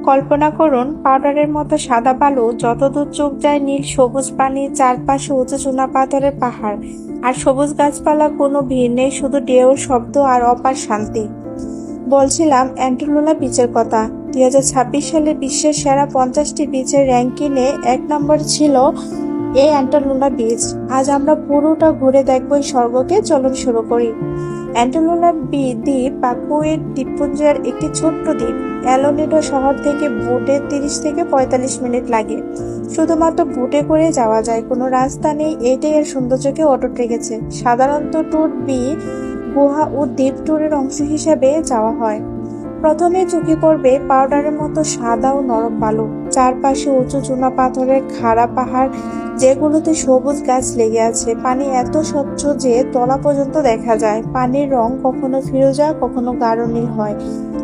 কল্পনা করুন পাউডারের মতো সাদা বালু, যতদূর চোখ যায় নীল সবুজ পানি, চারপাশে উঁচু চুনা পাথরের পাহাড় আর সবুজ গাছপালা, কোনো ভিড় নেই, শুধু ঢেউর শব্দ আর অপার শান্তি। বলছিলাম অ্যান্টালুনা বিচের কথা। 2026 সালে বিশ্বের সেরা 50টি বিচের র্যাঙ্কিংয়ে 1 নম্বর ছিল এই অ্যান্টালুনা বিচ। আজ আমরা পুরোটা ঘুরে দেখব এই স্বর্গকে। চলুন শুরু করি। অ্যান্টালুনা দ্বীপ পাপুয়ের দ্বীপপুঞ্জের একটি ছোট্ট দ্বীপ। এলোনিডো শহর থেকে বোটে 30 থেকে 45 মিনিট লাগে। শুধুমাত্র বোটে করে যাওয়া যায়, কোনো রাস্তা নেই। এটাই এর সৌন্দর্যকে অটুট রেখেছে। সাধারণত ট্যুর গুহা ও দ্বীপ ট্যুরের অংশ হিসেবে যাওয়া হয়। প্রথমে চোখে পড়বে পাউডারের মতো সাদা ও নরম বালু, চারপাশে উঁচু চুনা পাথরের খাড়া পাহাড়, যেগুলোতে সবুজ গাছ লেগে আছে। পানি এত স্বচ্ছ যে তলা পর্যন্ত দেখা যায়। পানির রং কখনো ফিরোজা, কখনো গাঢ় নীল হয়।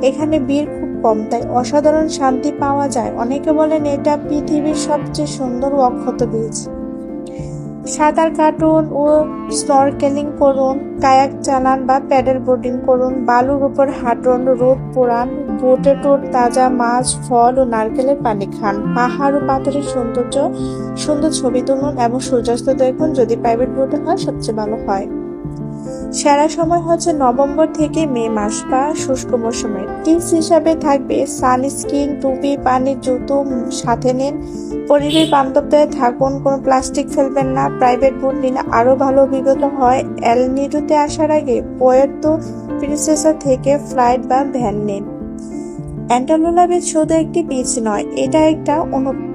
এখানে ভিড় খুব কম, তাই অসাধারণ শান্তি পাওয়া যায়। অনেকে বলেন এটা পৃথিবীর সবচেয়ে সুন্দর ও অক্ষত বীচ। সাঁতার কাটুন ও স্নরকেলিং করুন, কায়াক চালান বা প্যাডেল বোর্ডিং করুন, বালুর উপর হাঁটুন, রোদ পোড়ান, বোটে টুর, তাজা মাছ, ফল ও নারকেলের পানি খান, পাহাড় ও পাথরের সুন্দর ছবি তুলুন এবং সূর্যাস্ত দেখুন। যদি প্রাইভেট বোটে হয় সবচেয়ে ভালো হয়। সেরা সময় হচ্ছে নভেম্বর থেকে মে মাস বা শুষ্ক মৌসুমে। টিপস হিসাবে থাকবে সানস্ক্রিন, টুপি, পানির জুতো সাথে নিন। পরিবেশ বান্ধবতে থাকুন, কোনো প্লাস্টিক ফেলবেন না। প্রাইভেট বোট নিলে আরো ভালো অভিজ্ঞতা হয়। এল নিডোতে আসার আগে পুয়ের্তো প্রিন্সেসা থেকে ফ্লাইট বা ভ্যান নিন। অ্যান্টালুনা বিচ শুধু একটি বিচ নয়, এটা একটা অনুভূতি।